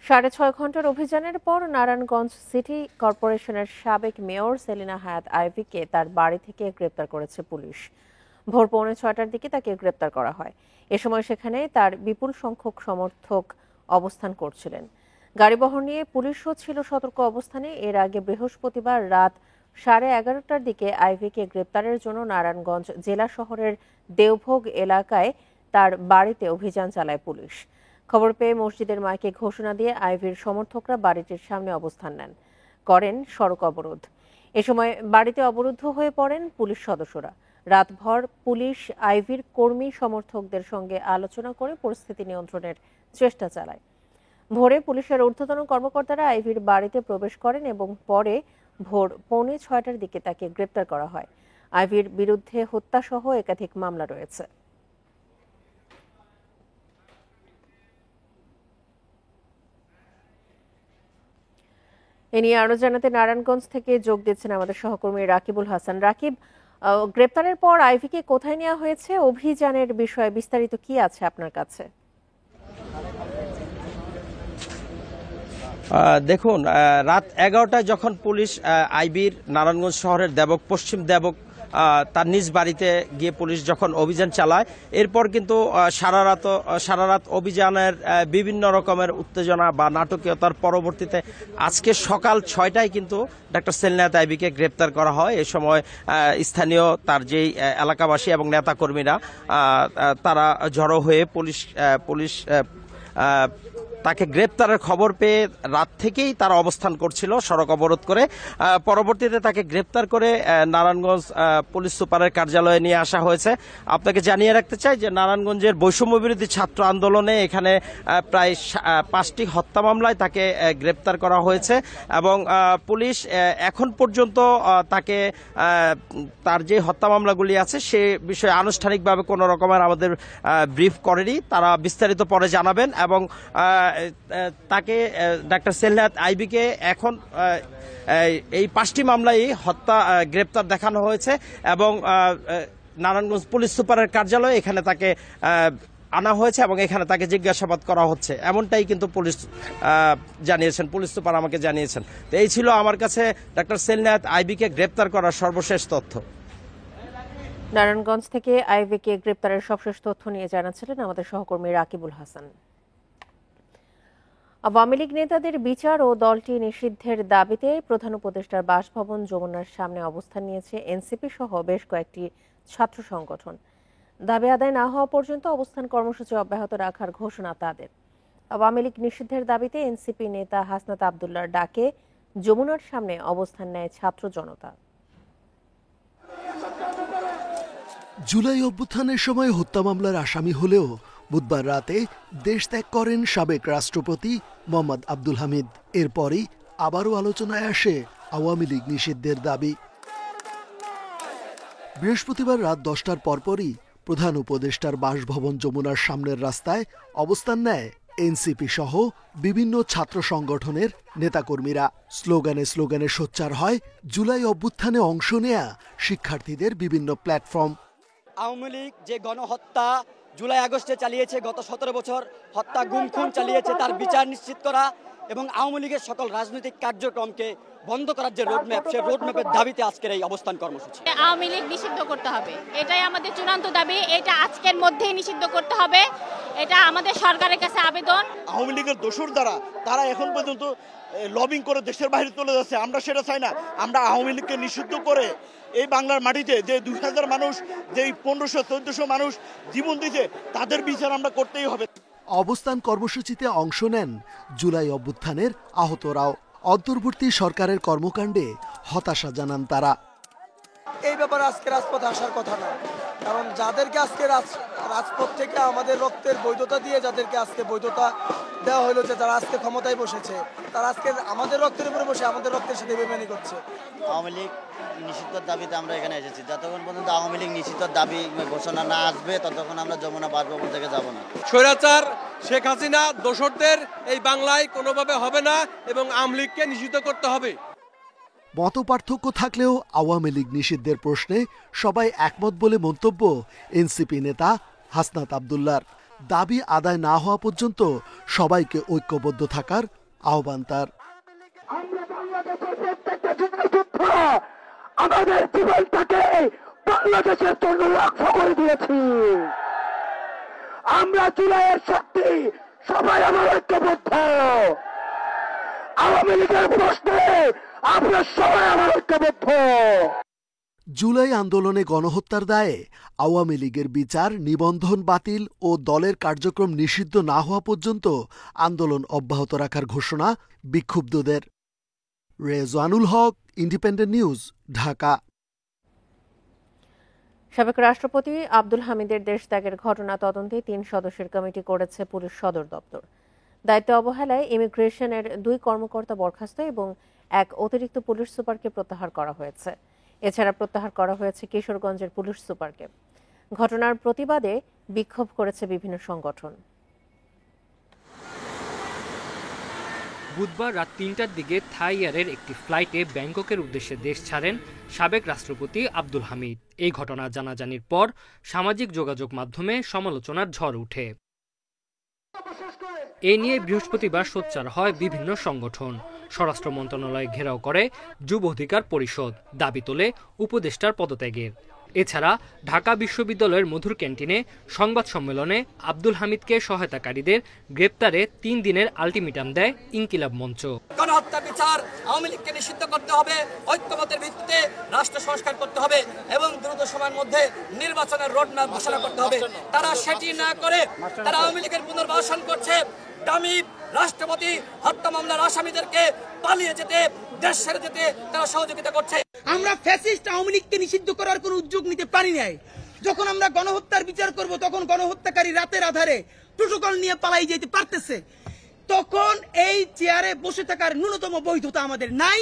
৬.৫ ঘন্টার অভিযানের পর নারায়ণগঞ্জ সিটি কর্পোরেশনের সাবেক মেয়র সেলিনা হায়াৎ আইভীকে তার বাড়ি থেকে গ্রেপ্তার করেছে পুলিশ। ভোর 6:45টার দিকে তাকে গ্রেপ্তার করা হয়। এ সময় সেখানে তার বিপুল সংখ্যক সমর্থক অবস্থান করছিলেন। গাড়িবহর নিয়ে পুলিশও ছিল সতর্ক অবস্থানে। এর আগে বৃহস্পতিবার রাত 11:30টার দিকে আইভীকে গ্রেপ্তারের জন্য নারায়ণগঞ্জ জেলা শহরের দেওভোগ এলাকায় তার বাড়িতে অভিযান চালায় পুলিশ। খবর পেয়ে মসজিদের মাইকে ঘোষণা দিয়ে আইভীর সমর্থকরা বাড়িটির সামনে অবস্থান নেন, করেন সড়ক অবরোধ। এ সময় বাড়িতে অবরুদ্ধ হয়ে পড়েন পুলিশ সদস্যরা। রাতভর পুলিশ আইভীর কর্মী সমর্থকদের সঙ্গে আলোচনা করে পরিস্থিতি নিয়ন্ত্রণের চেষ্টা চালায়। ভোরে পুলিশের ঊর্ধ্বতন কর্মকর্তারা আইভীর বাড়িতে প্রবেশ করেন এবং পরে ভোর 6:45টার দিকে তাকে গ্রেপ্তার করা হয়। আইভীর বিরুদ্ধে হত্যাসহ একাধিক মামলা রয়েছে। এ নিয়ে আরো জানাতে নারায়ণগঞ্জ থেকে যোগ দিচ্ছেন আমাদের সহকর্মী রাকিবুল হাসান। রাকিব, গ্রেপ্তারের পর আইভীকে কোথায় নেওয়া হয়েছে? অভিযানের বিষয়ে বিস্তারিত কি আছে আপনার কাছে? দেখুন, রাত 11টায় যখন পুলিশ আইভীর নারায়ণগঞ্জ শহরের পশ্চিম দেবক তার নিজ বাড়িতে গিয়ে পুলিশ যখন অভিযান চালায়, এরপর কিন্তু সারা রাত অভিযানের বিভিন্ন রকমের উত্তেজনা বা নাটকীয়তার পরবর্তীতে আজকে সকাল 6টায় কিন্তু ডক্টর সেলিনা হায়াৎ আইভীকে গ্রেপ্তার করা হয়। এ সময় স্থানীয় তার যেই এলাকাবাসী এবং নেতাকর্মীরা তারা জড়ো হয়ে পুলিশ তাকে গ্রেপ্তারের খবর পেয়ে রাত থেকেই তারা অবস্থান করছিল সড়ক অবরোধ করে। পরবর্তীতে তাকে গ্রেপ্তার করে নারায়ণগঞ্জ পুলিশ সুপারের কার্যালয়ে নিয়ে আসা হয়েছে। আপনাকে জানিয়ে রাখতে চাই যে নারায়ণগঞ্জের বৈষম্য বিরোধী ছাত্র আন্দোলনে এখানে প্রায় 5টি হত্যা মামলায় তাকে গ্রেপ্তার করা হয়েছে এবং পুলিশ এখন পর্যন্ত তাকে তার যে হত্যা মামলাগুলি আছে সে বিষয়ে আনুষ্ঠানিকভাবে কোনো রকমের আমাদের ব্রিফ করেনি। তারা বিস্তারিত পরে জানাবেন এবং তাকে ডক্টর সেলিনা হায়াৎ আইভীকে এখন এই 5টি মামলায় গ্রেপ্তার দেখানো হয়েছে এবং নারায়ণগঞ্জ পুলিশ সুপারের কার্যালয়ে এখানে তাকে আনা হয়েছে এবং এখানে তাকে জিজ্ঞাসাবাদ করা হচ্ছে, এমনটাই কিন্তু পুলিশ জানিয়েছেন, পুলিশ সুপার আমাকে জানিয়েছেন। তো এই ছিল আমার কাছে ডক্টর সেলিনা হায়াৎ আইভীকে গ্রেপ্তার করার সর্বশেষ তথ্য। নারায়ণগঞ্জ থেকে আইভীকে গ্রেপ্তারের সবশেষ তথ্য নিয়ে জানাচ্ছিলেন আমাদের সহকর্মী রাকিবুল হাসান। আওয়ামী লীগ নেতাদের বিচার ও দলটি নিষিদ্ধের দাবিতে প্রধান উপদেষ্টার বাসভবন যমুনার সামনে অবস্থান নিয়েছে এনসিপি সহ বেশ কয়েকটি ছাত্র সংগঠন। দাবি আদায় না হওয়া পর্যন্ত অবস্থান কর্মসূচি অব্যাহত রাখার ঘোষণা তাদের। আওয়ামী লীগ নিষিদ্ধের দাবিতে এনসিপি নেতা হাসনাত আব্দুল্লাহর ডাকে যমুনার সামনে অবস্থান নেয় ছাত্র জনতা। জুলাই অভ্যুত্থানের সময় হত্যা মামলার আসামি হলেও বুধবার রাতে দেশ ত্যাগ করেন সাবেক রাষ্ট্রপতি মোহাম্মদ আব্দুল হামিদ। এরপরই আবারও আলোচনায় আসে আওয়ামী লীগ নিষিদ্ধের দাবি। বৃহস্পতিবার রাত 10টার পরপরই প্রধান উপদেষ্টার বাসভবন যমুনার সামনের রাস্তায় অবস্থান নেয় এনসিপি সহ বিভিন্ন ছাত্র সংগঠনের নেতাকর্মীরা। স্লোগানে সোচ্চার হয় জুলাই অভ্যুত্থানে অংশ নেয়া শিক্ষার্থীদের বিভিন্ন প্ল্যাটফর্ম। আওয়ামী লীগ যে গণহত্যা জুলাই আগস্টে চালিয়েছে, গত 17 বছর হত্যা গুম খুন চালিয়েছে, তার বিচার নিশ্চিত করা এবং আওয়ামী লীগের সকল রাজনৈতিক কার্যক্রমকে বন্ধ করার যে রোডম্যাপ, সেই রোডম্যাপের দাবিতে আজকের এই অবস্থান কর্মসূচি। আওয়ামী লীগ নিষিদ্ধ করতে হবে, এটাই আমাদের চূড়ান্ত দাবি। এটা আজকের মধ্যেই নিষিদ্ধ করতে হবে, এটা আমাদের সরকারের কাছে আবেদন। আওয়ামী লীগের দোসর দ্বারা তারা এখন পর্যন্ত লবিং করে দেশের বাইরে চলে যাচ্ছে, আমরা সেটা চাই না। আমরা আওয়ামী লীগকে নিষিদ্ধ করে এই বাংলার মাটিতে যে 2000 মানুষ, যে 1500-1400 মানুষ জীবন দিয়েছে, তাদের বিচার আমরা করতেই হবে। অবস্থান কর্মসূচিতে অংশ নেন জুলাই অভ্যুত্থানের আহতরাও। অন্তর্বর্তী সরকারের কর্মকাণ্ডে হতাশা জানান তারা। এই ব্যাপারে আজকে রাজপথে আসার কথা না, কারণ যাদেরকে আজকে রাজপথ থেকে আমাদের রক্তের বৈধতা দিয়ে যাদেরকে আজকে বৈধতা দেওয়া হলো, যে তারা আজকে ক্ষমতায় বসেছে, তারা আজকে আমাদের রক্তের উপরে বসে আমাদের রক্তের সাথে বেমানি করছে। আওয়ামী লীগ নিষিদ্ধের দাবিতে আমরা এখানে এসেছি। যতক্ষণ পর্যন্ত আওয়ামী লীগ নিষিদ্ধের দাবি ঘোষণা না আসবে ততক্ষণ আমরা যমুনা বাসভবন থেকে যাব না। স্বৈরাচার শেখ হাসিনা দোসরদের এই বাংলায় কোনোভাবে হবে না এবং আওয়ামী লীগকে নিষিদ্ধ করতে হবে। মতপার্থক্য থাকলেও আওয়ামী লীগ নিষিদ্ধের প্রশ্নে সবাই একমত বলে মন্তব্য এনসিপি নেতা হাসনাত আব্দুল্লাহর। দাবি আদায় না হওয়া পর্যন্ত সবাইকে ঐক্যবদ্ধ থাকার আহ্বান তার। আমরা বাংলাদেশের প্রত্যেকটা যুদ্ধযোদ্ধা আমাদের জীবনটাকে বাংলাদেশের জন্য লক্ষ্য করে দিয়েছি। আমরা জুলাইয়ের শক্তি, সবাই আমার ঐক্যবদ্ধ। আওয়ামী লীগের প্রশ্নে আমরা সবাই আমার ঐক্যবদ্ধ। জুলাই আন্দোলনে গণহত্যার দায়ে আওয়ামী লীগের বিচার, নিবন্ধন বাতিল ও দলের কার্যক্রম নিষিদ্ধ না হওয়া পর্যন্ত আন্দোলন অব্যাহত রাখার ঘোষণা বিক্ষুব্ধদের। রেজওয়ানুল হক, ইন্ডিপেন্ডেন্ট নিউজ, ঢাকা। সাবেক রাষ্ট্রপতি আব্দুল হামিদের দেশত্যাগের ঘটনা তদন্তে 3 সদস্যের কমিটি করেছে পুলিশ সদর দপ্তর। দায়িত্ব অবহেলায় ইমিগ্রেশনের 2 কর্মকর্তা বরখাস্ত এবং 1 অতিরিক্ত পুলিশ সুপারকে প্রত্যাহার করা হয়েছে। এছাড়া প্রত্যাহার করা হয়েছে কিশোরগঞ্জের পুলিশ সুপারকে। ঘটনার প্রতিবাদে বিক্ষোভ করেছে বিভিন্ন সংগঠন। বুধবার রাত 3টার দিকে থাই এয়ারের একটি ফ্লাইটে ব্যাংককের উদ্দেশ্যে দেশ ছাড়েন সাবেক রাষ্ট্রপতি আব্দুল হামিদ। এই ঘটনা জানাজানির পর সামাজিক যোগাযোগ মাধ্যমে সমালোচনার ঝড় ওঠে। এ নিয়ে বৃহস্পতিবার সোচ্চার হয় বিভিন্ন সংগঠন। স্বরাষ্ট্র মন্ত্রণালয় ঘেরাও করে যুব অধিকার পরিষদ, দাবি তোলে উপদেষ্টার পদত্যাগের। এছাড়া ঢাকা বিশ্ববিদ্যালয়ের মধুর ক্যান্টিনে সংবাদ সম্মেলনে আব্দুল হামিদকে সহায়তাকারীদের গ্রেপ্তারে 3 দিনের আলটিমেটাম দেয় ইনকিলাব মঞ্চ। গণহত্যা বিচার, আওয়ামী লীগকে নিষিদ্ধ করতে হবে, ঐক্যমতের ভিত্তিতে রাষ্ট্র সংস্কার করতে হবে এবং দ্রুত সময়ের মধ্যে নির্বাচনের রোডম্যাপ ঘোষণা করতে হবে। তারা সেটি না করে তারা আওয়ামী লীগের পুনর্বাসন করছে। দামি রাষ্ট্রপতি হত্যা মামলার আসামিদেরকে পালিয়ে যেতে, দেশ ছেড়ে যেতে তারা সহযোগিতা করছে। আমরা ফ্যাসিস্ট আওয়ামী লীগকে নিষিদ্ধ করার কোনো উদ্যোগ নিতে পারি নাই। যখন আমরা গণহত্যার বিচার করব তখন গণহত্যাকারী রাতের আধারে প্রোটোকল নিয়ে পালাই যেতে পারতেছে। তখন এই চেয়ারে বসে থাকার ন্যূনতম বৈধতা আমাদের নাই।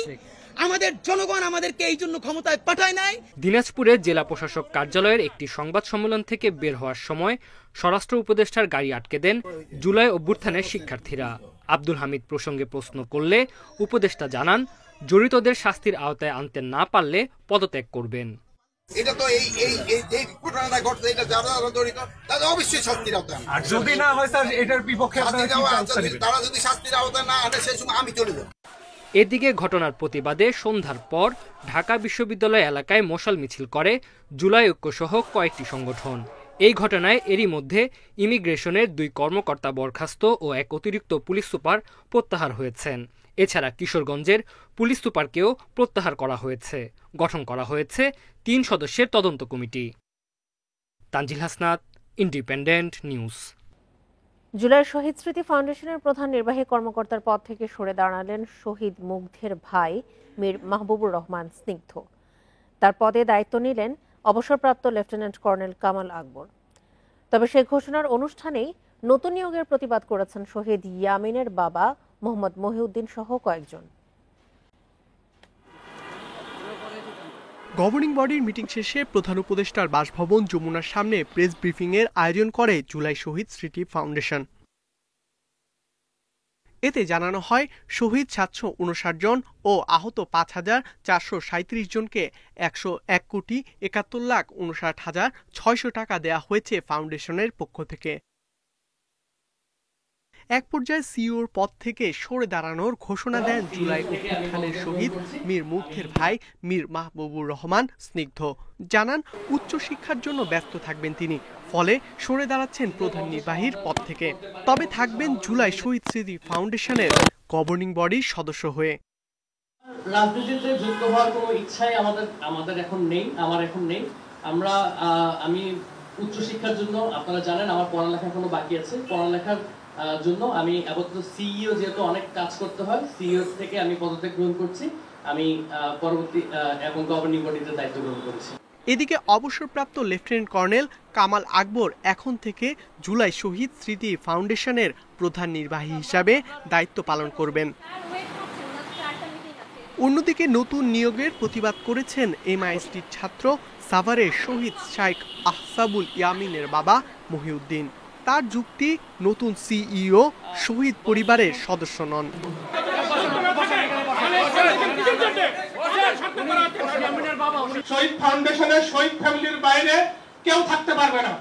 আমাদের জনগণ আমাদেরকে এই জন্য ক্ষমতায় পাঠায় নাই। দিনাজপুরে জেলা প্রশাসক কার্যালয়ের একটি সংবাদ সম্মেলন থেকে বের হওয়ার সময় স্বরাষ্ট্র উপদেষ্টার গাড়ি আটকে দেন জুলাই অভ্যুত্থানের শিক্ষার্থীরা। আব্দুল হামিদ প্রসঙ্গে প্রশ্ন করলে উপদেষ্টা জানান, জড়িতদের শাস্তির আওতায় আনতে না পারলে পদত্যাগ করবেন। এটা তো এই ঘটনাটা ঘটছে, এটা যারা জড়িত তাদের অবশ্যই শাস্তির আওতায়, আর যদি না হয় স্যার এটার বিপক্ষে তারা যদি শাস্তির আওতায় না আনে সেই সময় আমি চলে যাব। এদিকে ঘটনার প্রতিবাদে সন্ধ্যার পর ঢাকা বিশ্ববিদ্যালয় এলাকায় মশাল মিছিল করে জুলাই ঐক্যসহ কয়েকটি সংগঠন। এই ঘটনায় এরই মধ্যে ইমিগ্রেশনের 2 কর্মকর্তা বরখাস্ত ও 1 অতিরিক্ত পুলিশ সুপার প্রত্যাহার হয়েছেন। এছাড়া কিশোরগঞ্জের পুলিশ সুপারকেও প্রত্যাহার করা হয়েছে। গঠন করা হয়েছে 3 সদস্যের তদন্ত কমিটি। Tanzil Hasnat, Independent News. July শহীদ স্মৃতি ফাউন্ডেশনের প্রধান নির্বাহী কর্মকর্তার পদ থেকে সরে দাঁড়ালেন শহীদ মুগ্ধের ভাই মীর মাহবুবুর রহমান স্নিগ্ধ। তার পদে দায়িত্ব নিলেন অবসরপ্রাপ্ত লেফটেন্যান্ট কর্নেল কামাল আকবর। তবে সেই ঘোষণার অনুষ্ঠানেই নতুন নিয়োগের প্রতিবাদ করেছেন শহীদ ইয়ামিনের বাবা মোহাম্মদ মহিউদ্দিন সহ কয়েকজন। গভর্নিং বডির মিটিং শেষে প্রধান উপদেষ্টার বাসভবন যমুনার সামনে প্রেস ব্রিফিংয়ের আয়োজন করে জুলাই শহীদ স্মৃতি ফাউন্ডেশন। এতে জানানো হয় শহীদ 759 জন ও আহত 5,437 জনকে 101,71,59,600 টাকা দেয়া হয়েছে ফাউন্ডেশনের পক্ষ থেকে। এক পর্যায়ে সিইওর পদ থেকে সরে দাঁড়ানোর ঘোষণা দেন জুলাই অভ্যুত্থানের শহীদ মীর মুগ্ধের ভাই মীর মাহবুবুর রহমান স্নিগ্ধ। জানান উচ্চশিক্ষার জন্য ব্যস্ত থাকবেন তিনি, ফলে সরে দাঁড়াচ্ছেন প্রধান নির্বাহীর পদ থেকে। তবে থাকবেন জুলাই শহীদ স্মৃতি ফাউন্ডেশনের গভর্নিং বডির সদস্য হয়ে। রাজনীতিতে যুক্ত হওয়ার কোনো ইচ্ছাই আমাদের এখন নেই, আমার এখন নেই। আমি উচ্চশিক্ষার জন্য, আপনারা জানেন আমার পড়ালেখা এখনো বাকি আছে, পড়ালেখার জন্য আমি আপাতত সিইও, যেহেতু অনেক কাজ করতে হয়, সিইও থেকে আমি পদত্যাগ গ্রহণ করছি। আমি পরবর্তী এবং গভর্নিং বডিতে দায়িত্ব গ্রহণ করেছি। এদিকে অবসরপ্রাপ্ত লেফটেন্যান্ট কর্নেল কামাল আকবর এখন থেকে জুলাই শহীদ স্মৃতি ফাউন্ডেশনের প্রধান নির্বাহী হিসাবে দায়িত্ব পালন করবেন। অন্যদিকে নতুন নিয়োগের প্রতিবাদ করেছেন এমআইএসটির ছাত্র সাভারের শহীদ শাইখ আহসাবুল ইয়ামিনের বাবা মহিউদ্দিন। তার যুক্তি, নতুন সিইও শহীদ পরিবারের সদস্য নন। শহীদ ফাউন্ডেশনের শহীদ ফ্যামিলির বাইরে কেউ থাকতে পারবে না,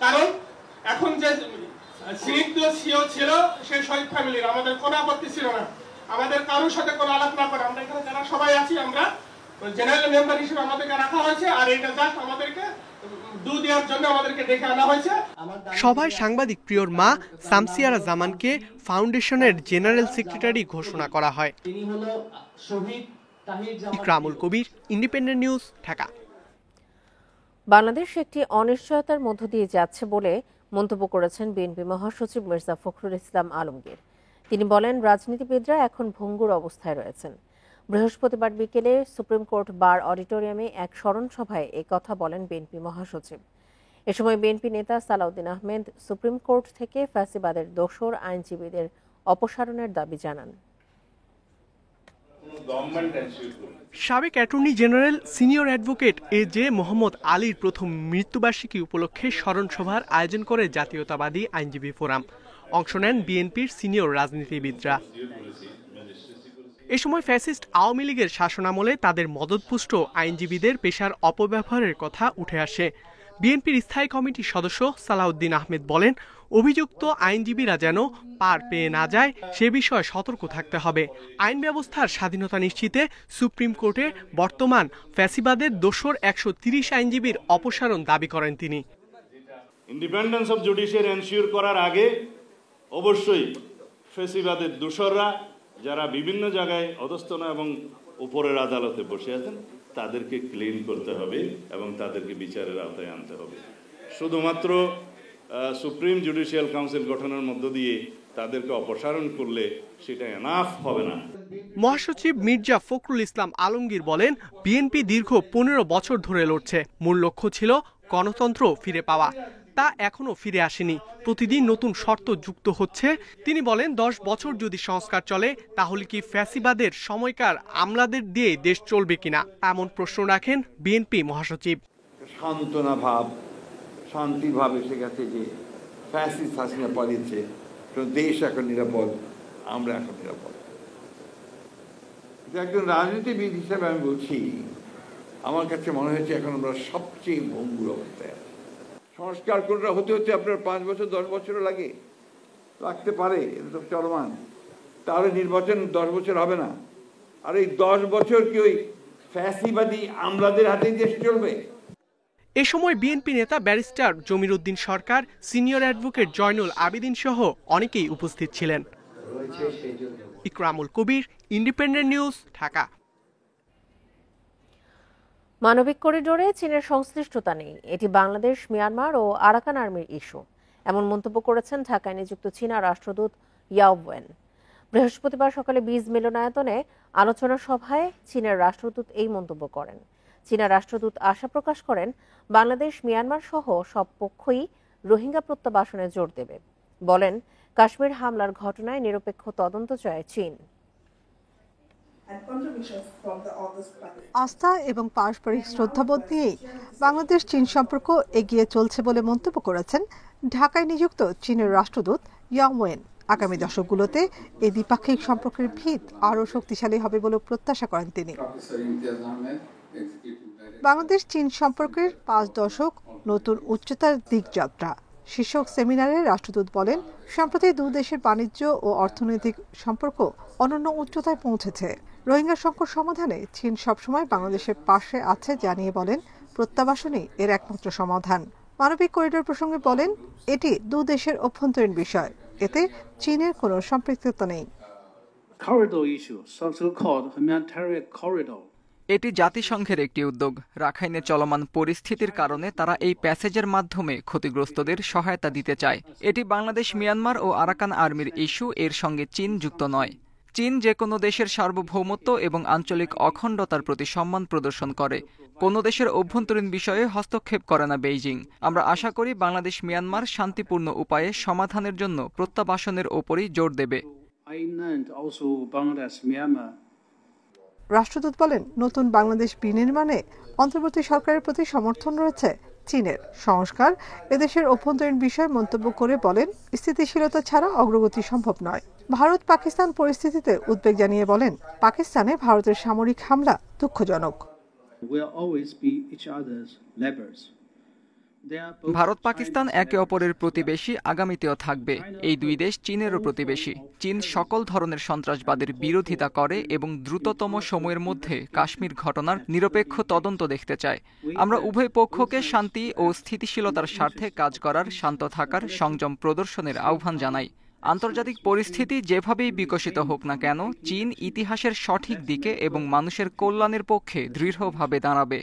কারণ এখন যে স্নিগ্ধ সিও ছিল সে শহীদ ফ্যামিলির, আমাদের কোনো আপত্তি ছিল না, আমাদের কারোর সাথে কোনো আলাপ না করে আমরা এখানে যারা সবাই আছি আমরা জেনারেল মেম্বার হিসেবে আমাদেরকে রাখা হয়েছে, আর এটা জাস্ট আমাদেরকে দেওয়ার জন্য আমাদেরকে ডেকে আনা হয়েছে। সভায় সাংবাদিক প্রিয়র মা সামসিয়ারা জামানকে ফাউন্ডেশনের জেনারেল সেক্রেটারি ঘোষণা করা হয়। ইকরামুল কবির, ইন্ডিপেন্ডেন্ট নিউজ, ঢাকা। বাংলাদেশ একটি অনিশ্চয়তার মধ্য দিয়ে যাচ্ছে বলে মন্তব্য করেছেন বিএনপি মহাসচিব মির্জা ফখরুল ইসলাম আলমগীর। তিনি বলেন, রাজনীতিবিদরা এখন ভঙ্গুর অবস্থায় রয়েছেন। বৃহস্পতিবার বিকেলে সুপ্রিম কোর্ট বার অডিটোরিয়ামে এক স্মরণ সভায় কথা বলেন বিএনপি মহাসচিব। এ সময় বিএনপি নেতা সালাউদ্দিন আহমেদ সুপ্রিম কোর্ট থেকে ফ্যাসিবাদের দোসর আইনজীবীদের অপসারণের দাবি জানান। সাবেক attorney general senior advocate A J. Mohammad আলীর প্রথম মৃত্যুবার্ষিকী উপলক্ষে স্মরণ সভার আয়োজন করে জাতীয়তাবাদী আইনজীবী ফোরাম। অংশ নেন বিএনপির সিনিয়র রাজনীতিবিদরা। এ সময় ফ্যাসিস্ট আওয়ামী লীগের শাসনামলে তাদের মদতপুষ্ট আইনজীবীদের পেশার অপব্যবহারের কথা উঠে আসে। বিএনপির স্থায়ী কমিটির সদস্য সালাউদ্দিন আহমেদ বলেন, অভিযুক্ত আইনজীবীরা যেন পার পেয়ে না যায় সে বিষয়ে সতর্ক থাকতে হবে। আইন ব্যবস্থার স্বাধীনতা নিশ্চিতে সুপ্রিম কোর্টে বর্তমান ফ্যাসিবাদের দোসর 130 আইনজীবীর অপসারণ দাবি করেন তিনি। ইন্ডিপেন্ডেন্স অফ জুডিশিয়ারি এনশিওর করার আগে অবশ্যই ফ্যাসিবাদের দোসররা যারা বিভিন্ন জায়গায় অধস্তন এবং উপরের আদালতে বসে আছেন তাদেরকে ক্লিন করতে হবে এবং তাদেরকে বিচারের আওতায় আনতে হবে। শুধুমাত্র সুপ্রিম জুডিশিয়াল কাউন্সিল গঠনের মধ্য দিয়ে তাদেরকে অপসারণ করলে সেটা এনাফ হবে না। মহাসচিব মির্জা ফখরুল ইসলাম আলমগীর বলেন, বিএনপি দীর্ঘ 15 বছর ধরে লড়ছে। মূল লক্ষ্য ছিল গণতন্ত্র ফিরে পাওয়া, তা এখনো ফিরে আসেনি। প্রতিদিন নতুন শর্ত যুক্ত হচ্ছে। তিনি বলেন, 10 বছর যদি সংস্কার চলে তাহলে কি ফ্যাসিবাদের সময়কার আমলাদের দিয়ে দেশ চলবে কিনা, এমন প্রশ্ন রাখেন বিএনপি মহাসচিব। সান্ত্বনা ভাব, শান্তিভাব এসে গেছে যে ফ্যাসিস্ট হাসিনা পালিয়েছে, দেশ এখন নিরাপদ, আমরা এখন নিরাপদ। একজন রাজনীতিবিদ হিসেবে আমি বলছি, আমার কাছে মনে হয়েছে এখন আমরা সবচেয়ে ভঙ্গুর অবস্থায় আছি। সংস্কার কোনটা হতে হতে আপনার 5 বছর 10 বছরও লাগতে পারে, এটা তো চলমান। তাহলে নির্বাচন 10 বছর হবে না, আর এই 10 বছর কি ওই ফ্যাসিবাদী আমলাদের হাতেই দেশ চলবে? এ সময় বিএনপি নেতা ব্যারিস্টার জমির উদ্দিন সরকার, সিনিয়র অ্যাডভোকেট জয়নুল আবেদিন সহ অনেকেই উপস্থিত ছিলেন। ইকরামুল কবির, ইন্ডিপেন্ডেন্ট নিউজ, ঢাকা। মানবিক করিডোরে চীনের সংশ্লিষ্টতা নেই, এটি বাংলাদেশ, মিয়ানমার ও আরাকান আর্মির ইস্যু, এমন মন্তব্য করেছেন ঢাকায় নিযুক্ত চীনা রাষ্ট্রদূত ইয়াও ওয়েন। বৃহস্পতিবার সকালে বীজ মিলনায়তনে আলোচনা সভায় চীনের রাষ্ট্রদূত এই মন্তব্য করেন। চীনা রাষ্ট্রদূত আশা প্রকাশ করেন, বাংলাদেশ, মিয়ানমার সহ সব পক্ষই রোহিঙ্গা প্রত্যাবাসনে জোর দেবে। বলেন, কাশ্মীর হামলার ঘটনায় নিরপেক্ষ তদন্ত চায় চীন। আস্থা এবং পারস্পরিক শ্রদ্ধাবোধ নিয়েই বাংলাদেশ চীন সম্পর্ক এগিয়ে চলছে বলে মন্তব্য করেছেন ঢাকায় নিযুক্ত চীনের রাষ্ট্রদূত ইয়াও ওয়েন। আগামী দশকগুলোতে এই দ্বিপাক্ষিক সম্পর্কের ভিত আরও শক্তিশালী হবে বলে প্রত্যাশা করেন তিনি। বাংলাদেশ চীন সম্পর্কের 5 দশক নতুন উচ্চতার দিকযাত্রা শীর্ষক সেমিনারে রাষ্ট্রদূত বলেন, সম্প্রতি দুই দেশের বাণিজ্য ও অর্থনৈতিক সম্পর্ক অনন্য উচ্চতায় পৌঁছেছে। রোহিঙ্গা সংকট সমাধানে চীন সবসময় বাংলাদেশের পাশে আছে জানিয়ে বলেন, প্রত্যাবাসনই এর একমাত্র সমাধান। মানবিক করিডোর প্রসঙ্গে বলেন, এটি দুই দেশের অভ্যন্তরীণ বিষয়, এতে চীনের কোনো সম্পৃক্ততা নেই। এটি জাতিসংঘের একটি উদ্যোগ। রাখাইনে চলমান পরিস্থিতির কারণে তারা এই প্যাসেজের মাধ্যমে ক্ষতিগ্রস্তদের সহায়তা দিতে চায়। এটি বাংলাদেশ, মিয়ানমার ও আরাকান আর্মির ইস্যু, এর সঙ্গে চীন যুক্ত নয়। চীন যে কোনো দেশের সার্বভৌমত্ব এবং আঞ্চলিক অখণ্ডতার প্রতি সম্মান প্রদর্শন করে। কোনো দেশের অভ্যন্তরীণ বিষয়ে হস্তক্ষেপ করে না বেইজিং। আমরা আশা করি বাংলাদেশ, মিয়ানমার শান্তিপূর্ণ উপায়ে সমাধানের জন্য প্রত্যাবাসনের ওপরই জোর দেবে। রাষ্ট্রদূত বলেন, নতুন বাংলাদেশ বিনির্মাণে অন্তর্বর্তী সরকারের প্রতি সমর্থন রয়েছে চীনের। সংস্কার এদেশের অভ্যন্তরীণ বিষয় মন্তব্য করে বলেন, স্থিতিশীলতা ছাড়া অগ্রগতি সম্ভব নয়। ভারত পাকিস্তান পরিস্থিতিতে উদ্বেগ জানিয়ে বলেন, পাকিস্তানে ভারতের সামরিক হামলা দুঃখজনক। ভারত পাকিস্তান একে অপরের প্রতিবেশী, আগামীতেও থাকবে। এই দুই দেশ চীনেরও প্রতিবেশী। চীন সকল ধরনের সন্ত্রাসবাদের বিরোধিতা করে এবং দ্রুততম সময়ের মধ্যে কাশ্মীর ঘটনার নিরপেক্ষ তদন্ত দেখতে চায়। আমরা উভয় পক্ষকে শান্তি ও স্থিতিশীলতার স্বার্থে কাজ করার, শান্ত থাকার, সংযম প্রদর্শনের আহ্বান জানাই। আন্তর্জাতিক পরিস্থিতি যেভাবেই বিকশিত হোক না কেন, চীন ইতিহাসের সঠিক দিকে এবং মানুষের কল্যাণের পক্ষে দৃঢ়ভাবে দাঁড়াবে।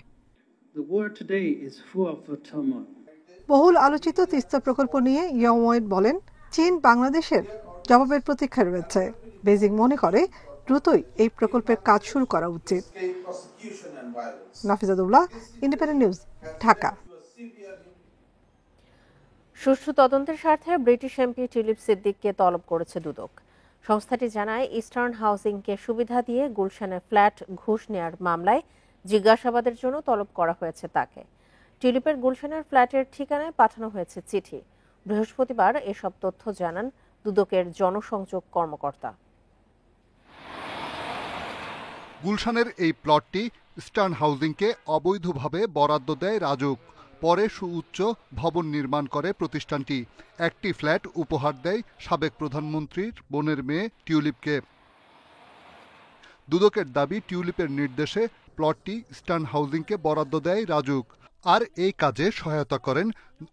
বহুল আলোচিত তিস্তা প্রকল্প নিয়ে ইয়ং ওয়েড বলেন, চীন বাংলাদেশের জবাবের প্রতীক্ষায় রয়েছে। বেজিং মনে করে দ্রুতই এই প্রকল্পের কাজ শুরু করা উচিত। নাফিজাতুল্লাহ, ইন্ডিপেন্ডেন্ট নিউজ, ঢাকা। সুষ্ঠু তদন্তের স্বার্থে ব্রিটিশ এমপি টিউলিপ সিদ্দিককে তলব করেছে দুদক। সংস্থাটি জানায়, ইস্টার্ন হাউজিংকে সুবিধা দিয়ে গুলশানে ফ্ল্যাট ঘুষ নেয়ার মামলায় জিজ্ঞাসাবাদের জন্য তলব করা হয়েছে তাকে। টিউলিপের গুলশানের ফ্ল্যাটের ঠিকানায় পাঠানো হয়েছে চিঠি। বৃহস্পতিবার এসব তথ্য জানান দুদকের জনসংযোগ কর্মকর্তা। গুলশানের এই প্লটটি ইস্টার্ন হাউজিংকে অবৈধভাবে বরাদ্দ দেয় রাজুক। পরে সুউচ্চ ভবন নির্মাণ করে প্রতিষ্ঠানটি। একটি ফ্ল্যাট উপহার দেয় সাবেক প্রধানমন্ত্রীর বোনের মেয়ে টিউলিপকে। দুদকের দাবি, টিউলিপের নির্দেশে প্লটটি ইস্টার্ন হাউজিংকে বরাদ্দ দেয় রাজুক। আর এই কাজে সহায়তা করেন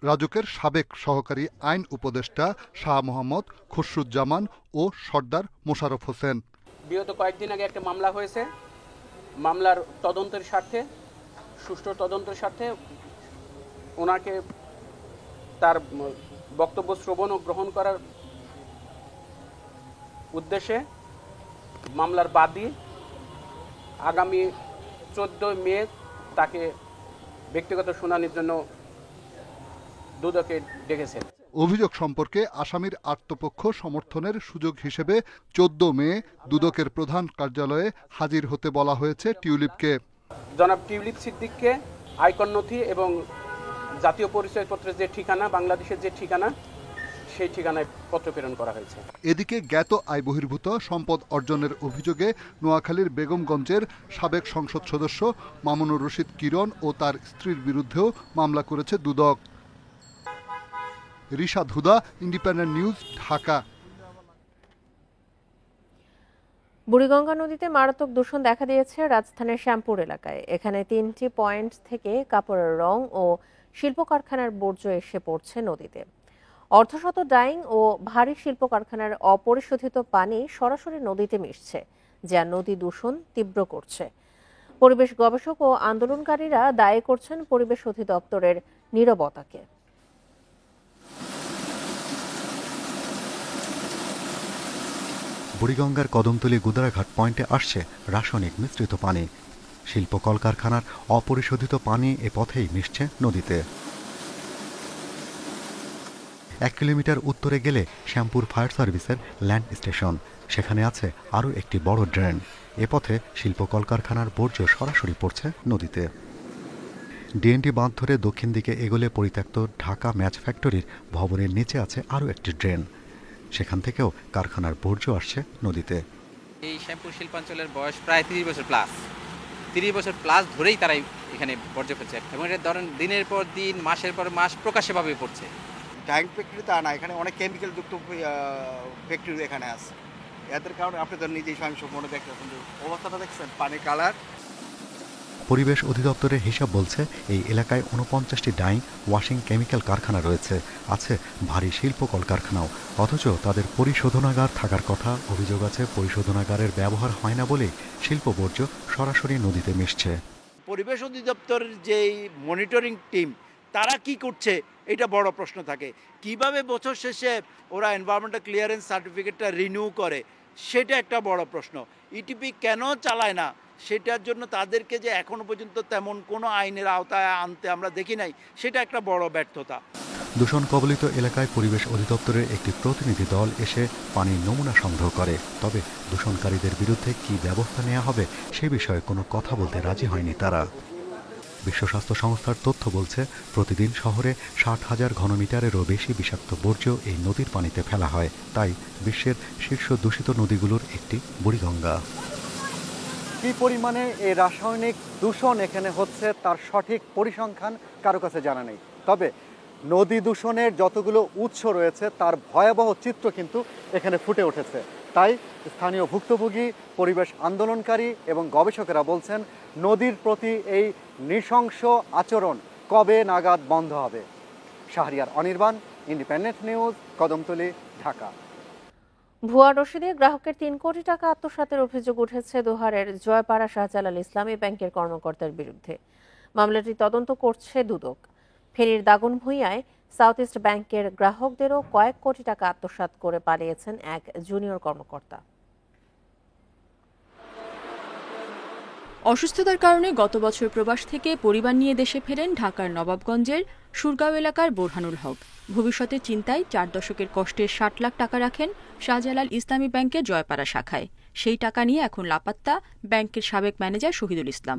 রাজুকের সাবেক সহকারী আইন উপদেষ্টা শাহ মোহাম্মদ খসরুজ্জামান ও সর্দার মোশাররফ হোসেন। বিগত কয়েকদিন আগে একটা মামলা হয়েছে। মামলার তদন্তের স্বার্থে, সুষ্ঠু তদন্তের স্বার্থে ওনাকে তার বক্তব্য শ্রবণ ও গ্রহণ করার উদ্দেশ্যে মামলার বাদী আগামী 14 মে তাকে ব্যক্তিগত শুনানির জন্য দুদকে ডেকেছেন। অভিযোগ সম্পর্কে আসামির আত্মপক্ষ সমর্থনের সুযোগ হিসেবে 14 মে দুদকের প্রধান কার্যালয়ে হাজির হতে বলা হয়েছে টিউলিপকে। জনাব টিউলিপ সিদ্দিককে আয়কর নথি এবং জাতীয় পরিচয়পত্রের যে ঠিকানা, বাংলাদেশের যে ঠিকানা, সেই ঠিকানায় পত্র প্রেরণ করা হয়েছে। এদিকে জ্ঞাত আয় বহির্ভূত সম্পদ অর্জনের অভিযোগে নোয়াখালীর বেগমগঞ্জের সাবেক সংসদ সদস্য মামুনুর রশিদ কিরণ ও তার স্ত্রীর বিরুদ্ধেও মামলা করেছে দুদক। রিশাদ হুদা, ইন্ডিপেন্ডেন্ট নিউজ, ঢাকা। বুড়িগঙ্গা নদীতে মারাত্মক দূষণ দেখা দিয়েছে রাজধানীর শ্যামপুর এলাকায়। এখানে 3টি পয়েন্ট থেকে কাপড়ের রং ও শিল্প কারখানার বর্জ্য এসে পড়ছে নদীতে। অর্ধশত ডাইং ও ভারী শিল্প কারখানার অপরিশোধিত পানি সরাসরি নদীতে মিশছে, যা নদী দূষণ তীব্র করছে। পরিবেশ গবেষক ও আন্দোলনকারীরা দায়ী করছেন পরিবেশ অধিদপ্তরের নীরবতাকে। বুড়িগঙ্গার কদমতলী গুদারাঘাট পয়েন্টে আসছে রাসায়নিক মিশ্রিত পানি। শিল্প কলকারখানার অপরিশোধিত পানি এ পথেই মিশছে নদীতে। 1 কিলোমিটার উত্তরে গেলে শ্যামপুর ফায়ার সার্ভিসের ল্যান্ড স্টেশন। সেখানে আছে আরও একটি বড় ড্রেন। এ পথে শিল্প কলকারখানার বর্জ্য সরাসরি পড়ছে নদীতে। ডিএনটি বাঁধ ধরে দক্ষিণ দিকে এগোলে পরিত্যক্ত ঢাকা ম্যাচ ফ্যাক্টরির ভবনের নিচে আছে আরও একটি ড্রেন। সেখান থেকেও কারখানার বর্জ্য আসছে নদীতে। এই শ্যামপুর শিল্পাঞ্চলের বয়স প্রায় 30 বছর প্লাস। 30 বছর প্লাস ধরেই তারা এখানে বর্জ্য ফেলছে এবং এটা ধরেন দিনের পর দিন, মাসের পর মাস প্রকাশ্যভাবে পড়ছে। ডাইং ফ্যাক্টরি তা না, এখানে অনেক কেমিক্যাল যুক্ত ফ্যাক্টরি এখানে আছে। এদের কারণে আপনি তো নিজেই স্বয়ং মনে দেখতেছেন, অবস্থাটা দেখছেন, পানি কালার। পরিবেশ অধিদপ্তরের হিসাব বলছে এই এলাকায় 49টি ডাইং ওয়াশিং কেমিক্যাল কারখানা রয়েছে, আছে ভারী শিল্প কলকারখানাও। অথচ তাদের পরিশোধনাগার থাকার কথা। অভিযোগ আছে পরিশোধনাগারের ব্যবহার হয় না বলে শিল্প বর্জ্য সরাসরি নদীতে মিশছে। পরিবেশ অধিদপ্তরের যেই মনিটরিং টিম, তারা কি করছে এটা বড় প্রশ্ন থাকে। কিভাবে বছর শেষে ওরা এনভায়রনমেন্টাল ক্লিয়ারেন্স সার্টিফিকেটটা রিনিউ করে, সেটা একটা বড় প্রশ্ন। ইটিপি কেন চালায় না, সেটার জন্য তাদেরকে যে এখনো পর্যন্ত তেমন কোনো আইনের আওতায় আনতে আমরা দেখি নাই, সেটা একটা বড় ব্যর্থতা। দূষণ কবলিত এলাকায় পরিবেশ অধিদপ্তরের একটি প্রতিনিধি দল এসে পানির নমুনা সংগ্রহ করে। তবে দূষণকারীদের বিরুদ্ধে কী ব্যবস্থা নেওয়া হবে সে বিষয়ে কোনো কথা বলতে রাজি হয়নি তারা। বিশ্ব স্বাস্থ্য সংস্থার তথ্য বলছে, প্রতিদিন শহরে 60,000 ঘনমিটারেরও বেশি বিষাক্ত বর্জ্য এই নদীর পানিতে ফেলা হয়। তাই বিশ্বের শীর্ষ দূষিত নদীগুলোর একটি বুড়িগঙ্গা। কি পরিমাণে এই রাসায়নিক দূষণ এখানে হচ্ছে তার সঠিক পরিসংখ্যান কারো কাছে জানা নেই। তবে নদী দূষণের যতগুলো উৎস রয়েছে তার ভয়াবহ চিত্র কিন্তু এখানে ফুটে উঠেছে। তাই স্থানীয় ভুক্তভোগী, পরিবেশ আন্দোলনকারী এবং গবেষকেরা বলছেন নদীর প্রতি এই নৃশংস আচরণ কবে নাগাদ বন্ধ হবে। Shahriar Anirban, independent news, Kadamtali, Dhaka. ভুয়া রসিদে গ্রাহকের ৩ কোটি টাকা আত্মসাতের অভিযোগ উঠেছে দোহারের জয়পাড়া শাহজালাল ইসলামী ব্যাংকের কর্মকর্তার বিরুদ্ধে। মামলাটি তদন্ত করছে দুদক। ফেনীর দাগনভূঞায় সাউথ ইস্ট ব্যাংকের গ্রাহকদেরও কয়েক কোটি টাকা আত্মসাৎ করে পালিয়েছেন এক জুনিয়র কর্মকর্তা। অসুস্থতার কারণে গত বছর প্রবাস থেকে পরিবার নিয়ে দেশে ফেরেন ঢাকার নবাবগঞ্জের সুরগাঁও এলাকার বোরহানুল হক। ভবিষ্যতের চিন্তায় ৪ দশকের কষ্টের ৬০ লাখ টাকা রাখেন শাহজালাল ইসলামী ব্যাংকের জয়পাড়া শাখায়। সেই টাকা নিয়ে এখন লাপাত্তা ব্যাংকের সাবেক ম্যানেজার শহীদুল ইসলাম।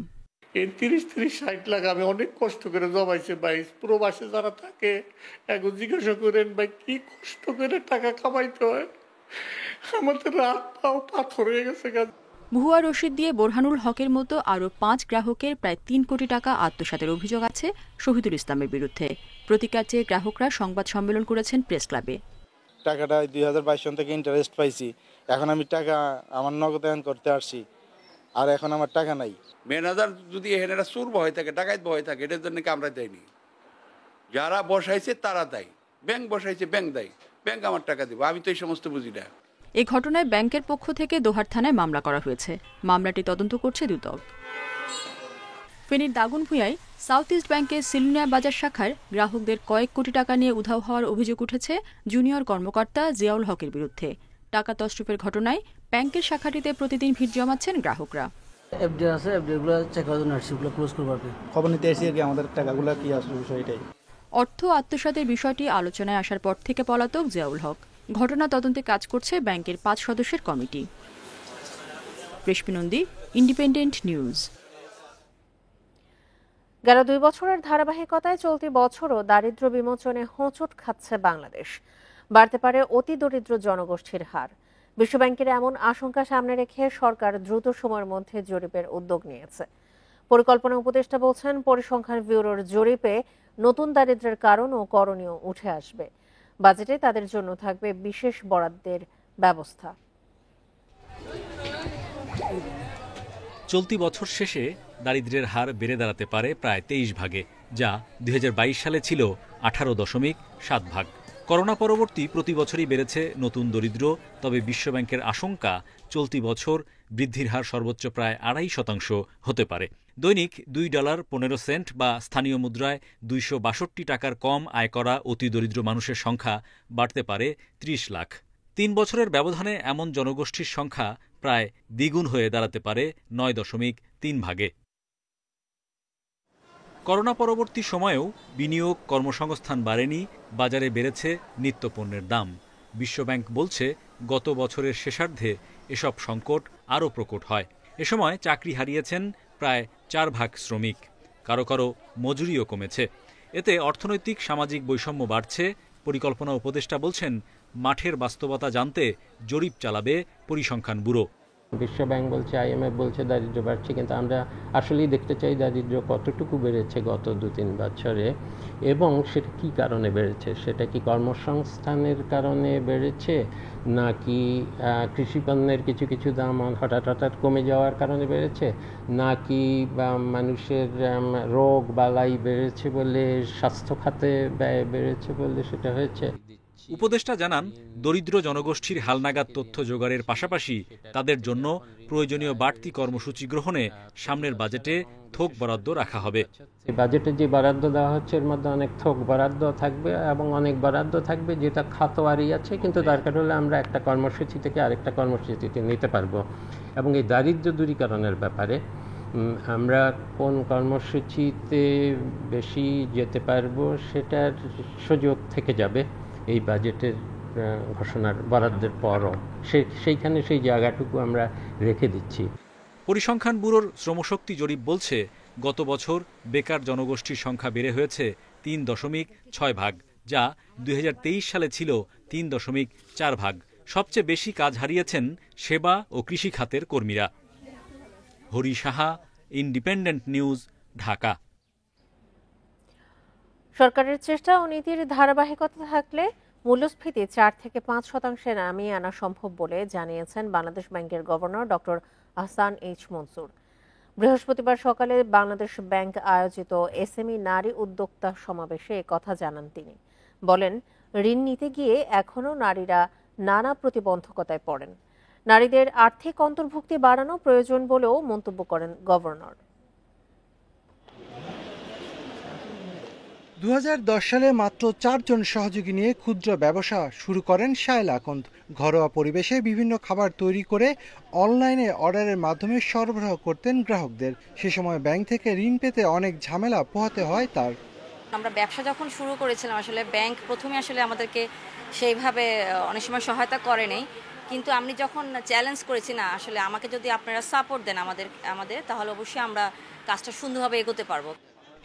এই ৩০-৬০ লাখ আমি অনেক কষ্ট করে জমাইছি ভাই। প্রবাসে যারা থাকে এখন জিজ্ঞাসা করেন ভাই কি কষ্ট করে টাকা কামাইতে হয়, আমাদের রাত পাও পাথর হয়ে গেছে। ভুয়া রসিদ দিয়ে বোরহানুল হকের মতো আরও ৫ গ্রাহকের প্রায় ৩ কোটি টাকা আত্মসাতের অভিযোগ আছে শহীদুল ইসলামের বিরুদ্ধে। প্রতিকার চেয়ে গ্রাহকরা সংবাদ সম্মেলন করেছেন প্রেস ক্লাবে। টাকাটা 2022 সন থেকে ইন্টারেস্ট পাইছি, এখন আমি টাকা আমার নগদায়ন করতে আসছি, আর এখন আমার টাকা নাই। ম্যানেজার যদি এখানে চোর ভয় থাকে, ডাকাত ভয় থাকে, এটার জন্য আমরা দেয়নি। যারা বসাইছে তারা দেয়, ব্যাংক বসাইছে ব্যাংক দেয়, ব্যাংক আমার টাকা দিব, আমি তো এই সমস্ত বুঝি না। এই ঘটনায় ব্যাংকের পক্ষ থেকে দোহার থানায় মামলা করা হয়েছে। মামলাটি তদন্ত করছে দুদক। ফেনীর দাগনভূঞায় সাউথ ইস্ট ব্যাংকের সিলুনিয়া বাজার শাখার গ্রাহকদের কয়েক কোটি টাকা নিয়ে উধাও হওয়ার অভিযোগ উঠেছে জুনিয়র কর্মকর্তা জিয়াউল হকের বিরুদ্ধে। টাকা তছরুপের ঘটনায় ব্যাংকের শাখাটিতে প্রতিদিন ভিড় জমাচ্ছেন গ্রাহকরা। এফডি আছে, এফডিগুলো চেক করার জন্য আসছি, ওগুলো ক্লোজ করবার খবর নিতে এসে আর কি আমাদের টাকাগুলো কি আসলে বিষয়টাই। অর্থ আত্মসাতের বিষয়টি আলোচনায় আসার পর থেকে পলাতক জিয়াউল হক। ঘটনা তদন্তে কাজ করছে ব্যাংকের ৫ সদস্যের কমিটি। রেশমি নন্দী, ইন্ডিপেন্ডেন্ট নিউজ। গেল ২ বছরের ধারাবাহিকতায় চলতি বছরও দারিদ্র্য বিমোচনে হোঁচট খাচ্ছে বাংলাদেশ। বাড়তে পারে অতি দরিদ্র জনগোষ্ঠীর হার। বিশ্বব্যাংকের এমন আশঙ্কা সামনে রেখে সরকার দ্রুত সময়ের মধ্যে জরিপের উদ্যোগ নিয়েছে। পরিকল্পনা উপদেষ্টা বলছেন, পরিসংখ্যান ব্যুরোর জরিপে নতুন দারিদ্র্যের কারণ ও করণীয় উঠে আসবে। বাজেটে তাদের জন্য থাকবে বিশেষ বরাদ্দের ব্যবস্থা। চলতি বছর শেষে দারিদ্র্যের হার বেড়ে দাঁড়াতে পারে প্রায় 23 ভাগে, যা 2022 সালে ছিল 18.7 ভাগ। করোনা পরবর্তী প্রতি বছরই বেড়েছে নতুন দরিদ্র। তবে বিশ্বব্যাংকের আশঙ্কা চলতি বছর বৃদ্ধির হার সর্বোচ্চ প্রায় 2.5% হতে পারে। দৈনিক $2.15 বা স্থানীয় মুদ্রায় 262 টাকার কম আয় করা অতি দরিদ্র মানুষের সংখ্যা বাড়তে পারে 30 লাখ। 3 বছরের ব্যবধানে এমন জনগোষ্ঠীর সংখ্যা প্রায় দ্বিগুণ হয়ে দাঁড়াতে পারে 9.3 ভাগে। করোনা পরবর্তী সময়েও বিনিয়োগ, কর্মসংস্থান বাড়েনি, বাজারে বেড়েছে নিত্যপণ্যের দাম। বিশ্বব্যাংক বলছে, গত বছরের শেষার্ধে এসব সংকট আরও প্রকট হয়। এ সময় চাকরি হারিয়েছেন প্রায় 4 ভাগ শ্রমিক, কারো কারো মজুরিও কমেছে। এতে অর্থনৈতিক সামাজিক বৈষম্য বাড়ছে। পরিকল্পনা উপদেষ্টা বলছেন, মাঠের বাস্তবতা জানতে জরিপ চালাবে পরিসংখ্যান ব্যুরো। বিশ্বব্যাংক বলছে, IMF বলছে দারিদ্র্য বাড়ছে, কিন্তু আমরা আসলেই দেখতে চাই দারিদ্র্য কতটুকু বেড়েছে গত 2-3 বছরে এবং সেটা কি কারণে বেড়েছে। সেটা কি কর্মসংস্থানের কারণে বেড়েছে, নাকি কৃষিপণ্যের কিছু কিছু দাম হঠাৎ কমে যাওয়ার কারণে বেড়েছে, নাকি মানুষের রোগ বালাই বেড়েছে বলে, স্বাস্থ্য খাতে ব্যয় বেড়েছে বলে সেটা হয়েছে। উপদেষ্টা জানান, দরিদ্র জনগোষ্ঠীর হালনাগাদ তথ্য জোগাড়ের পাশাপাশি তাদের জন্য প্রয়োজনীয় বাড়তি কর্মসূচি গ্রহণে সামনের বাজেটে থোক বরাদ্দ রাখা হবে। বাজেটে যে বরাদ্দ দেওয়া হচ্ছে এর মধ্যে অনেক থোক বরাদ্দ থাকবে এবং অনেক বরাদ্দ থাকবে যেটা খাতোয়ারি আছে, কিন্তু দরকার হলে আমরা একটা কর্মসূচি থেকে আরেকটা কর্মসূচিতে নিতে পারবো। এবং এই দারিদ্র্য দূরীকরণের ব্যাপারে আমরা কোন কর্মসূচিতে বেশি যেতে পারবো সেটার সুযোগ থেকে যাবে এই বাজেটের ঘোষণার বরাদ্দের পরও। সেইখানে সেই জায়গাটুকু আমরা রেখে দিচ্ছি। পরিসংখ্যান ব্যুরোর শ্রমশক্তি জরিপ বলছে, গত বছর বেকার জনগোষ্ঠীর সংখ্যা বেড়ে হয়েছে 3.6 ভাগ, যা 2023 সালে ছিল 3.4 ভাগ। সবচেয়ে বেশি কাজ হারিয়েছেন সেবা ও কৃষি খাতের কর্মীরা। Hari Saha, independent news, Dhaka. সরকারের চেষ্টা ও নীতির ধারাবাহিকতা থাকলে মূল্যস্ফীতি 4 থেকে 5% নামিয়ে আনা সম্ভব বলে জানিয়েছেন বাংলাদেশ ব্যাংকের governor doctor Ahsan H Mansur. বৃহস্পতিবার সকালে বাংলাদেশ ব্যাংক আয়োজিত এসএমই নারী উদ্যোক্তা সমাবেশে একথা জানান তিনি। বলেন, ঋণ নিতে গিয়ে এখনো নারীরা নানা প্রতিবন্ধকতায় পড়েন। নারীদের আর্থিক অন্তর্ভুক্তি বাড়ানো প্রয়োজন বলেও মন্তব্য করেন গভর্নর। 2010 সালে মাত্র 4 জন সহযোগী নিয়ে ক্ষুদ্র ব্যবসা শুরু করেন শায়লা আকন্দ। ঘরোয়া পরিবেশে বিভিন্ন খাবার তৈরি করে অনলাইনে অর্ডারের মাধ্যমে সরবরাহ করতেন গ্রাহকদের। সে সময় ব্যাংক থেকে ঋণ পেতে অনেক ঝামেলা পোহাতে হয় তার। আমরা ব্যবসা যখন শুরু করেছিলাম আসলে ব্যাংক প্রথমে আসলে আমাদেরকে সেইভাবে অনেক সময় সহায়তা করে নেই, কিন্তু আমি যখন চ্যালেঞ্জ করেছি না আসলে আমাকে যদি আপনারা সাপোর্ট দেন আমাদের তাহলে অবশ্যই আমরা কাজটা সুন্দরভাবে এগোতে পারবো।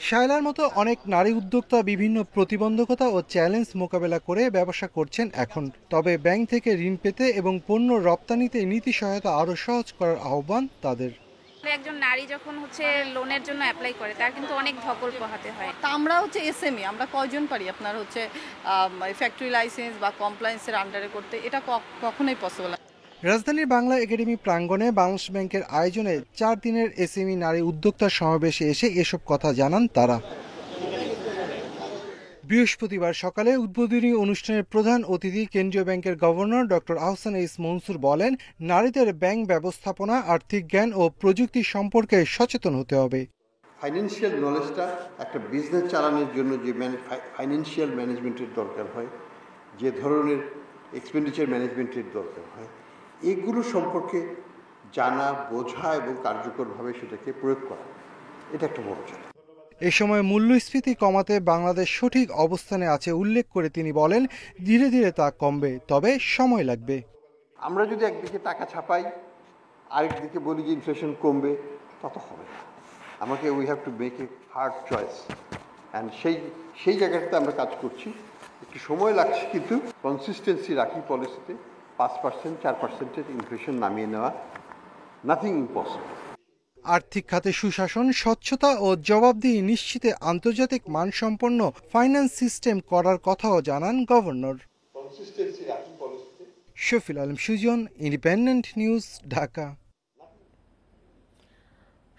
শায়লার মতো অনেক নারী উদ্যোক্তা বিভিন্ন প্রতিবন্ধকতা ও চ্যালেঞ্জ মোকাবেলা করে ব্যবসা করছেন এখন। তবে ব্যাংক থেকে ঋণ পেতে এবং পণ্য রপ্তানিতে নীতি সহায়তা আরও সহজ করার আহ্বান তাদের। একজন নারী যখন লোনের জন্য অ্যাপ্লাই করে তার কিন্তু অনেক ধকল পোহাতে হয়। তা আমরা এসএমই আমরা কয়জন পারি আপনার ফ্যাক্টরি লাইসেন্স বা কমপ্লায়েন্সের আন্ডারে করতে, এটা কখনোই পসিবল না। রাজধানীর বাংলা একাডেমি প্রাঙ্গণে বাংলাদেশ ব্যাংকের আয়োজনে 4 দিনের এসএমই নারী উদ্যোক্তা সমাবেশে এসে এসব কথা জানান তারা। বৃহস্পতিবার সকালে উদ্বোধনী অনুষ্ঠানের প্রধান অতিথি কেন্দ্রীয় ব্যাংকের governor doctor Ahsan H Mansur বলেন, নারীদের ব্যাংক ব্যবস্থাপনা, আর্থিক জ্ঞান ও প্রযুক্তি সম্পর্কে সচেতন হতে হবে। ফাইন্যান্সিয়াল নলেজটা একটা বিজনেস চালানোর জন্য যে ফাইন্যান্সিয়াল ম্যানেজমেন্টের দরকার হয়, যে ধরনের এক্সপেন্ডিচার ম্যানেজমেন্টের দরকার হয়, এগুলো সম্পর্কে জানা, বোঝা এবং কার্যকরভাবে সেটাকে প্রয়োগ করা, এটা একটা বড় চ্যালেঞ্জ। এ সময় মূল্যস্ফীতি কমাতে বাংলাদেশ সঠিক অবস্থানে আছে উল্লেখ করে তিনি বলেন, ধীরে ধীরে তা কমবে, তবে সময় লাগবে। আমরা যদি একদিকে টাকা ছাপাই, আরেকদিকে বলি যে ইনফ্লেশন কমবে, তত হবে না। আমাকে we have to make a hard choice, and সেই জায়গাটাতে আমরা কাজ করছি। একটু সময় লাগছে, কিন্তু কনসিস্টেন্সি রাখি পলিসিতে। 5%, 4% ইনফ্লেশন নামিয়ে নেওয়া, নাথিং ইম্পসিবল। আর্থিক খাতে সুশাসন, স্বচ্ছতা ও জবাবদিহি নিশ্চিতে আন্তর্জাতিক মানসম্পন্ন ফাইন্যান্স সিস্টেম করার কথাও জানান governor. Shafil Alam Sujon, independent news, Dhaka.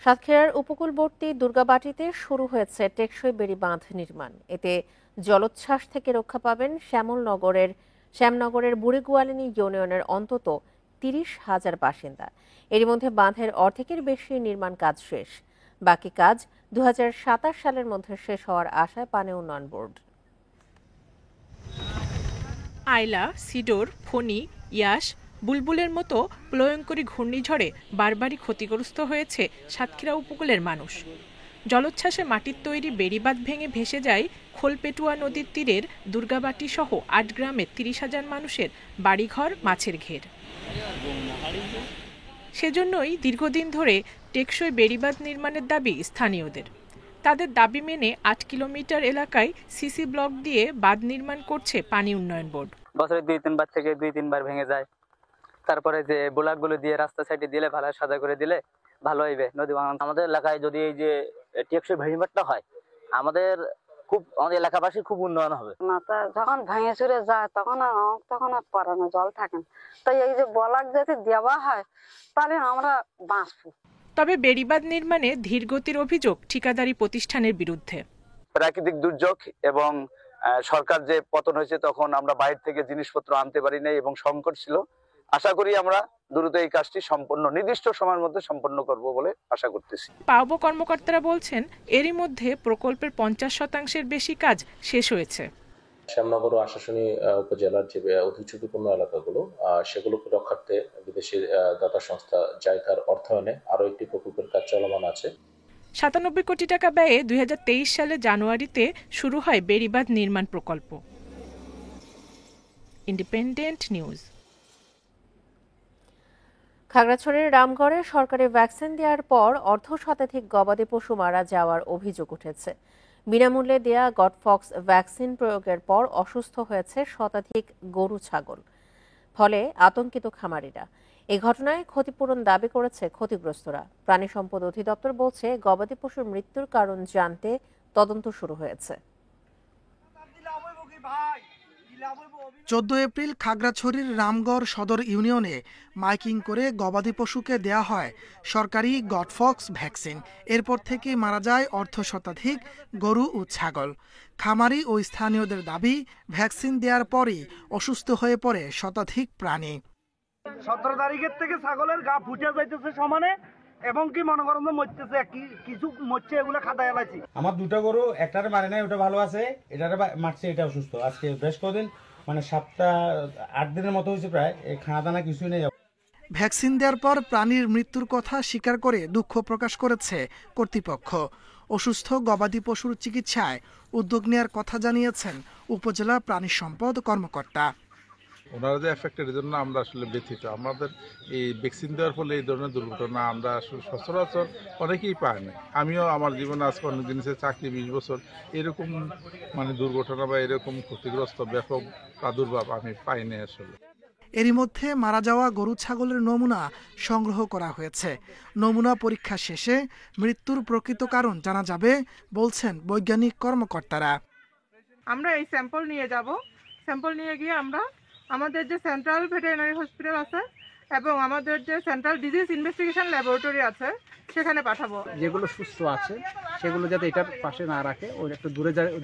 সাতক্ষীরার উপকূলবর্তী দুর্গাবাটিতে শুরু হয়েছে টেকসই বেড়ি বাঁধ নির্মাণ। এতে জলোচ্ছ্বাস থেকে রক্ষা পাবেন শ্যামনগরের বুড়িগোয়ালিনী ইউনিয়নের অন্তত 30,000 বাসিন্দা। এর মধ্যে বাঁধের অর্ধেকের বেশি নির্মাণ কাজ শেষ। বাকি কাজ 2027 সালের মধ্যে শেষ হওয়ার আশায় পানি উন্নয়ন বোর্ড। আয়লা, সিডোর, ফণী, ইয়াস, বুলবুলের মতো প্রলয়ঙ্করী ঘূর্ণিঝড়ে বারবারই ক্ষতিগ্রস্ত হয়েছে সাতক্ষীরা উপকূলের মানুষ। জলোচ্ছ্বাসে মাটির তৈরি বেড়িবাঁধ ভেঙে ভেসে যায় খোলপেটুয়া নদীর তীরের দুর্গাবাটি সহ 8 গ্রামের 30,000 মানুষের বাড়িঘর, মাছের ঘের। সেজন্যই দীর্ঘদিন ধরে টেকসই বেড়িবাঁধ নির্মাণের দাবি স্থানীয়দের। তাদের দাবি মেনে 8 কিলোমিটার এলাকায় সিসি ব্লক দিয়ে বাঁধ নির্মাণ করছে পানি উন্নয়ন বোর্ড। বছরে 2-3 বার থেকে 2-3 বার ভেঙে যায়। তারপরে যে ব্লকগুলো দিয়ে রাস্তা সাইডে দিলে ভালো, সাদা করে দিলে ভালো হইবে। নদী আমাদের এলাকায় যদি এই যে টেকসই বেড়িবাঁধটা হয়, আমাদের এলাকাবাসী খুব উন্নয়ন হবে। যখন ভেঙে চুরে যায় তখন আর পরানো জল থাকে না, তাই এই যে ব্লক যদি দেওয়া হয় তাহলে আমরা বাঁচবো। তবে বেড়িবাঁধ নির্মাণে ধীরগতির অভিযোগ ঠিকাদারি প্রতিষ্ঠানের বিরুদ্ধে। প্রাকৃতিক দুর্যোগ এবং সরকার যে পতন হয়েছে, তখন আমরা বাইরে থেকে জিনিসপত্র আনতে পারি নাই এবং সংকট ছিল। আশা করি আমরা দ্রুত এই কাজটি নির্দিষ্ট সময়ের মধ্যে সম্পন্ন করব বলে আশা করতেছি। পাওবো কর্মকর্তারা বলছেন, এরই মধ্যে প্রকল্পের 50% বেশি কাজ শেষ হয়েছে। শ্যামনগর ও আশাশুনি উপজেলার যে অধিক ঝুঁকিপূর্ণ এলাকাগুলো, সেগুলোকে রক্ষার্থে বিদেশি দাতা সংস্থা জাইকার অর্থায়নে আরও একটি প্রকল্পের কাজ চলমান আছে। 97 কোটি টাকা ব্যয়ে 2023 সালে জানুয়ারিতে শুরু হয় বেড়িবাঁধ নির্মাণ প্রকল্প। Independent news. খাগড়াছড়ির রামগড়ে সরকারি ভ্যাকসিন দেওয়ার পর অর্ধশতাধিক গবাদি পশু মারা যাওয়ার অভিযোগ উঠেছে। বিনামূল্যে দেয়া গডফক্স ভ্যাকসিন প্রয়োগের পর অসুস্থ হয়েছে শতাধিক গরু ছাগল। ফলে আতঙ্কিত খামারিরা। এই ঘটনায় ক্ষতিপূরণ দাবি করেছে ক্ষতিগ্রস্তরা। প্রাণী সম্পদ অধিদপ্তর বলছে, গবাদি পশুর মৃত্যুর কারণ জানতে তদন্ত শুরু হয়েছে। 14 এপ্রিল খাগড়াছড়ির রামগড় সদর ইউনিয়নে মাইকিং করে গবাদি পশুকে দেয়া হয় সরকারি গটফক্স ভ্যাকসিন। এরপর থেকে মারা যায় অর্ধ শতাধিক গরু ও ছাগল। খামারি ও স্থানীয়দের দাবি, ভ্যাকসিন দেওয়ার পরই অসুস্থ হয়ে পড়ে শতাধিক প্রাণী। 17 তারিখের থেকে ছাগলের গা ফুটে যাইতেছে সমানে, এবং কি মনে করেন মরতেছে, কিছু মরছে, এগুলো খাতায় এলাইছি। আমার দুটো গরু, একটারে মারে নাই, ওটা ভালো আছে, এটারে মারছে, এটা অসুস্থ। আজকে বেশ কদিন, মানে 7-8 দিনের মতো হয়েছে প্রায়, খানা দানা কিছুই নেই। ভ্যাকসিন দেওয়ার পর প্রাণীর মৃত্যুর কথা স্বীকার করে দুঃখ প্রকাশ করেছে কর্তৃপক্ষ। অসুস্থ গবাদি পশুর চিকিৎসায় উদ্যোগ নেওয়ার কথা জানিয়েছেন উপজেলা প্রাণী সম্পদ কর্মকর্তা। ওনারা যে এফেক্টেড, এই জন্য আমরা আসলে ব্যথিত। আমাদের এই ভ্যাকসিন দেওয়ার ফলে এই ধরনের দুর্ঘটনা আমরা আসলে সচরাচর অনেকেই পাই না। আমিও আমার জীবনে আজকে অনেক জিনিসের চাকরি 20 বছর, এরকম মানে দুর্ঘটনা বা এরকম ক্ষতিগ্রস্ত ব্যাপক প্রাদুর্ভাব আমি পাইনি আসলে। এরই মধ্যে মারা যাওয়া গরু ছাগলের নমুনা সংগ্রহ করা হয়েছে। নমুনা পরীক্ষা শেষে মৃত্যুর প্রকৃত কারণ জানা যাবে বলছেন বৈজ্ঞানিক কর্মকর্তারা। আমরা এই স্যাম্পল নিয়ে যাব, স্যাম্পল নিয়ে গিয়ে আমরা আমাদের যে সেন্ট্রাল ভেটেরিনারি হসপিটাল আছে এবং আমাদের যে সেন্ট্রাল ডিজিজ ইনভেস্টিগেশন ল্যাবরেটরি আছে সেখানে পাঠাবো। যেগুলো সুস্থ আছে সেগুলো যাতে এটার পাশে না রাখে, ওই একটু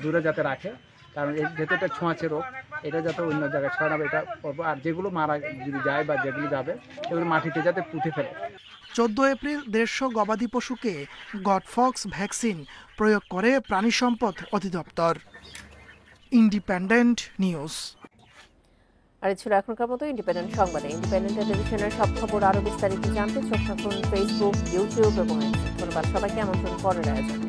দূরে যাতে রাখে, কারণ যেহেতু এটা ছোঁয়াচে রোগ, এটা যাতে অন্য জায়গায় ছড়াবে এটা করবো। আর যেগুলো মারা যদি যায় বা যেগুলো যাবে সেগুলো মাটিতে যাতে পুঁতে ফেলে। 14 এপ্রিল 150 গবাদি পশুকে গটফক্স ভ্যাকসিন প্রয়োগ করে প্রাণী সম্পদ অধিদপ্তর। Independent news. আর ছিল এখনকার মতো ইন্ডিপেন্ডেন্ট সংবাদে। ইন্ডিপেন্ডেন্ট টেলিভিশনের সব খবর আরো বিস্তারিত জানতে চোখ রাখুন ফেসবুক, ইউটিউব এবং ধন্যবাদ সবাইকে আমন্ত্রণ পরের আয়োজন।